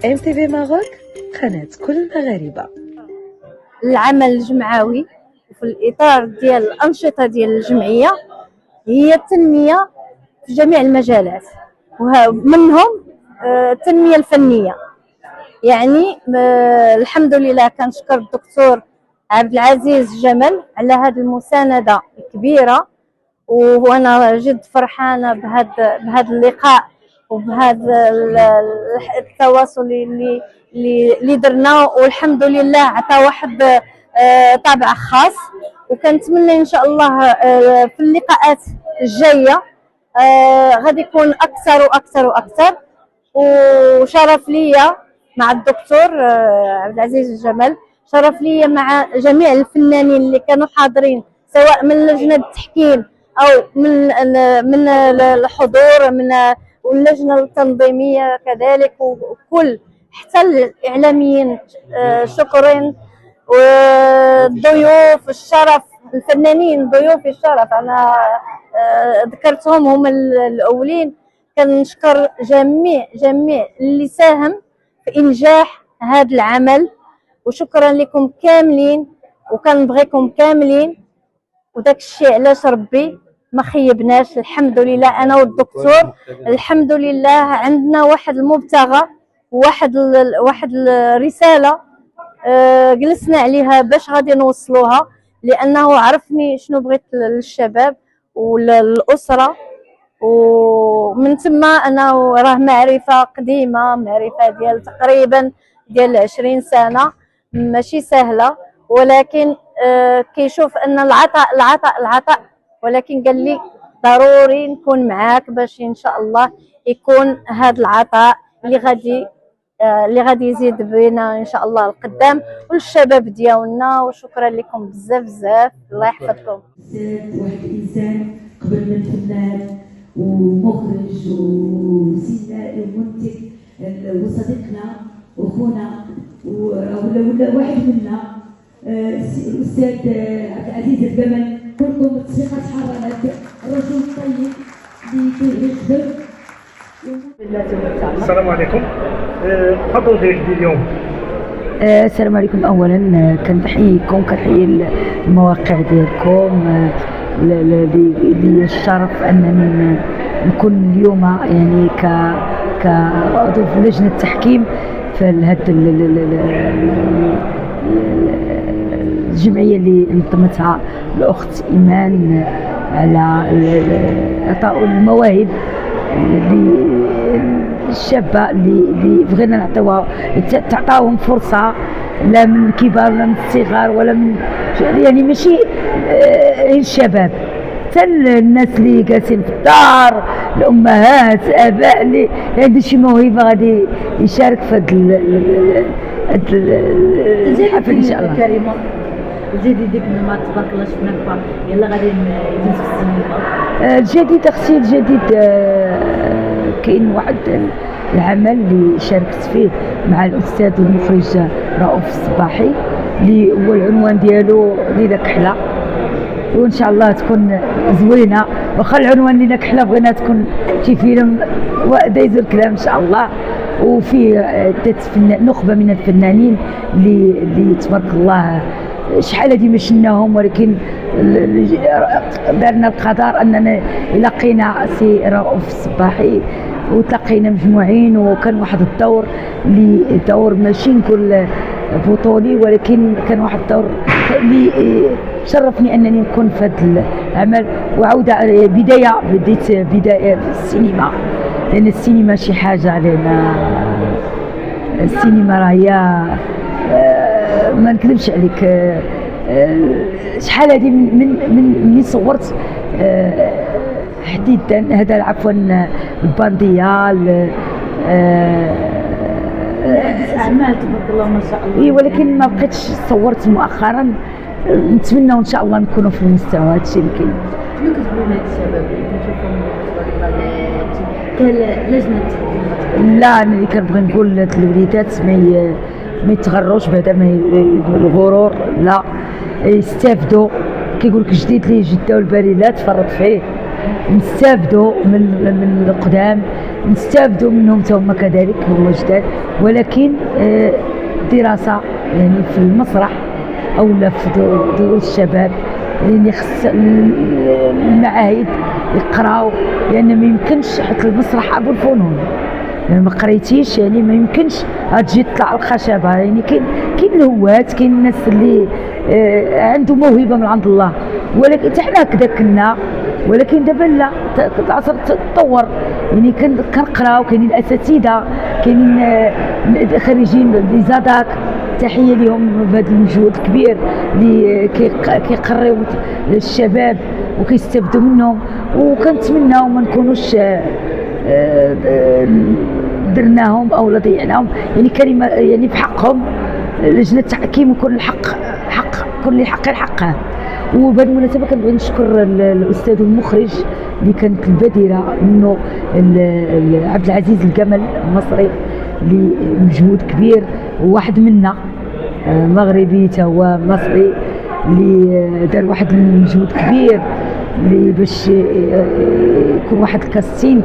MTV ماروك، قناة كل المغاربة. العمل الجمعوي في الإطار ديال الأنشطة ديال الجمعية هي التنمية في جميع المجالات، ومنهم التنمية الفنية. يعني الحمد لله كنشكر الدكتور عبد العزيز جمل على هذه المساندة الكبيرة، وانا جد فرحانة بهذا اللقاء وبهذا التواصل اللي درنا، والحمد لله عطى واحد طابع خاص. وكنتمنى ان شاء الله في اللقاءات الجايه غادي يكون اكثر واكثر واكثر. وشرف ليا مع الدكتور عبد العزيز الجمل، شرف ليا مع جميع الفنانين اللي كانوا حاضرين، سواء من لجنه التحكيم او من الحضور من واللجنه التنظيميه كذلك، وكل حتى الاعلاميين شكرا، والضيوف الشرف الفنانين ضيوف الشرف انا ذكرتهم هم الاولين. كنشكر جميع اللي ساهم في انجاح هذا العمل، وشكرا لكم كاملين، وكنبغيكم كاملين، وداك الشيء علاش ربي ما خيبناش. الحمد لله انا والدكتور الحمد لله عندنا واحد المبتغى واحد الرساله جلسنا عليها باش غادي نوصلوها، لانه عرفني شنو بغيت للشباب وللاسره، ومن ثم انا راه معرفه قديمه، معرفه ديال تقريبا ديال 20 سنه، ماشي سهله، ولكن كيشوف ان العطاء، ولكن قال لي ضروري نكون معاك باش ان شاء الله يكون هذا العطاء اللي غادي يزيد بينا ان شاء الله القدام والشباب ديالنا. وشكرا لكم بزاف الله يحفظكم. واحد الانسان قبل من فنان ومخرج وسيناري ومنتج وصديقنا واخونا ولا واحد منا الاستاذ عبد العزيز الجمل. كلكم تصفيقات حاره لهذا الرجل الطيب اللي كيخدم. السلام عليكم. تفضلوا ديال اليوم. السلام عليكم. اولا كنحييكم، كنحيي المواقع ديالكم، لي الشرف انني نكون اليوم يعني كعضو في لجنه التحكيم في هذه الجمعيه اللي نظمتها الاخت ايمان على اعطاء المواهب للشابه اللي بغينا تعطاهم فرصه، لا من الكبار ولا من الصغار ولا من يعني ماشي الشباب، حتى الناس اللي جالسين في الدار، الامهات الاباء اللي عنده شي موهبه غادي يشارك في هذا الحفل ان شاء الله. كريمه زيدي ديك ما تبارك الله شفناك يلا غادي ندوز في السينما. الجديد اختي الجديد كاين واحد العمل اللي شاركت فيه مع الاستاذ والمخرج رؤوف الصباحي اللي هو العنوان ديالو ليلة كحله، وان شاء الله تكون زوينه، واخا العنوان ليلة كحله بغينا تكون شي فيلم دايز الكلام ان شاء الله، وفي نخبه من الفنانين اللي تبارك الله شحال هادي ما شفناهم، ولكن دارنا القدر اننا لقينا سي رؤوف الصباحي وتلقينا مجموعين، وكان واحد الدور اللي دور ماشي نقول بطولي، ولكن كان واحد الدور اللي شرفني انني نكون في هذا العمل. وعوده بديت بدايه في السينما، لان السينما شي حاجه علينا، السينما راه هي ما نكذبش عليك. شحال هذه من صورت حديدا هذا عفوا البانديه اعمال تبارك الله ما شاء الله. ولكن ما بقيتش صورت مؤخرا. نتمنى ان شاء الله نكونوا في المستوى هذا الشيء اللي كاين. شنو كتقولوا لهاد الشباب اللي كنشوفهم تبارك الله كلجنه التحكيم؟ لا انا اللي كنبغي نقول للوليدات ما يتغروش بهذا الغرور، لا يستافدوا. كيقول لك جديد ليه جده والبالي لا تفرط فيه، نستافدوا من القدام نستافدوا منهم هما كذلك هما جداد، ولكن دراسة يعني في المسرح أو لا في دروس الشباب، يعني خص المعاهد يقراو، لأن ما يمكنش حتى المسرح أبو الفنون يعني ما قريتيش يعني ما يمكنش تجي تطلع الخشبه. يعني كاين الهوات، كاين الناس اللي عنده موهبه من عند الله، ولكن حنا هكذا كنا، ولكن دابا لا، العصر تطور. يعني كنقراو، كاينين الاساتذه، كاينين خريجين لي زاداك، تحيه لهم بهذا المجهود الكبير اللي كيقريو الشباب وكيستافدوا منهم. وكنتمناو ما نكونوش درناهم او لا ضيعناهم، يعني كلمه يعني في حقهم لجنه التحكيم يكون الحق كل حق حقه. وبهذه المناسبه كنبغي نشكر الاستاذ المخرج اللي كانت البديره منه عبد العزيز الجمل المصري، اللي مجهود كبير، وواحد منا مغربي تا هو مصري اللي دار واحد المجهود كبير اللي باش يكون واحد الكاستينغ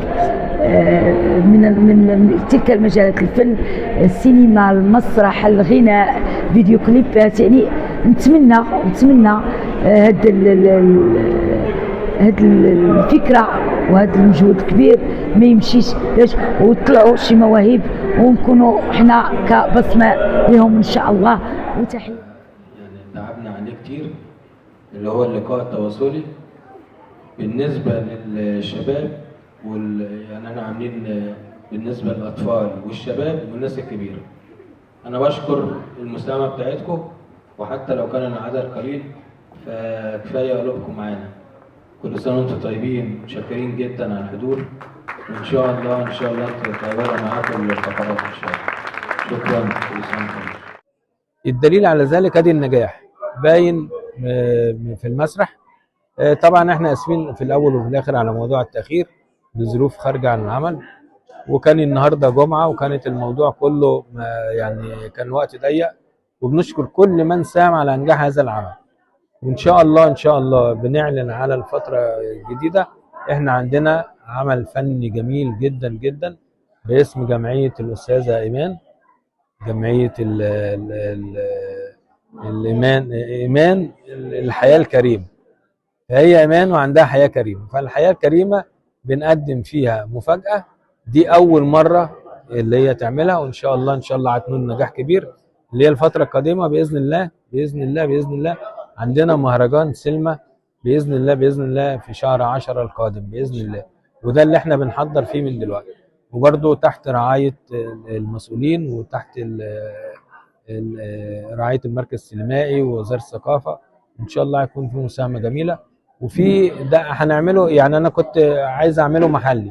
من تلك المجالات، الفن، السينما، المسرح، الغناء، فيديو كليبات. يعني نتمنى هاد الفكره وهذا المجهود الكبير ما يمشيش ويطلعوا شي مواهب ونكونوا حنا كبصمه لهم ان شاء الله. وتحيه يعني تعبنا عليه كتير، اللي هو اللقاء التواصلي بالنسبه للشباب يعني انا عاملين بالنسبه للاطفال والشباب والناس الكبيره. انا بشكر المساهمه بتاعتكم، وحتى لو كان العدد قليل فكفايه قلوبكم معانا. كل سنه وانتم طيبين، متشكرين جدا على الحضور، وان شاء الله تتابعوا معاكم الفقرات ان شاء الله. شكرا، كل سنه وانتم طيبين. الدليل على ذلك ادي النجاح باين في المسرح. طبعا احنا اسفين في الاول وفي الاخر على موضوع التاخير بظروف خارجه عن العمل، وكان النهارده جمعه وكانت الموضوع كله يعني كان وقت ضيق، وبنشكر كل من ساهم على انجاح هذا العمل. وان شاء الله بنعلن على الفتره الجديده. احنا عندنا عمل فني جميل جدا جدا باسم جمعيه الاستاذه ايمان، جمعيه ايمان الحياه الكريمه. فهي ايمان وعندها حياه كريمه، فالحياه الكريمه بنقدم فيها مفاجاه، دي اول مره اللي هي تعملها، وان شاء الله هتكون نجاح كبير. اللي هي الفتره القادمه باذن الله عندنا مهرجان سينما باذن الله في شهر 10 القادم باذن الله، وده اللي احنا بنحضر فيه من دلوقتي، وبرده تحت رعايه المسؤولين وتحت رعايه المركز السينمائي ووزاره الثقافه. ان شاء الله هيكون في مساهمه جميله. وفي ده هنعمله، يعني انا كنت عايز اعمله محلي،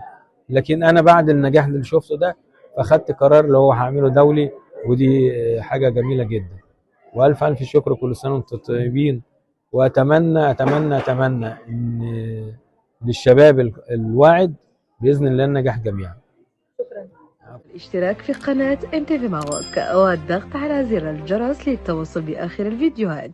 لكن انا بعد النجاح اللي شفته ده فاخدت قرار اللي هو هعمله دولي، ودي حاجه جميله جدا. والف شكر، كل سنه وانتم طيبين. واتمنى ان للشباب الواعد باذن الله النجاح جميعا. الاشتراك في قناة MTV Maroc والضغط على زر الجرس للتوصل بآخر الفيديوهات.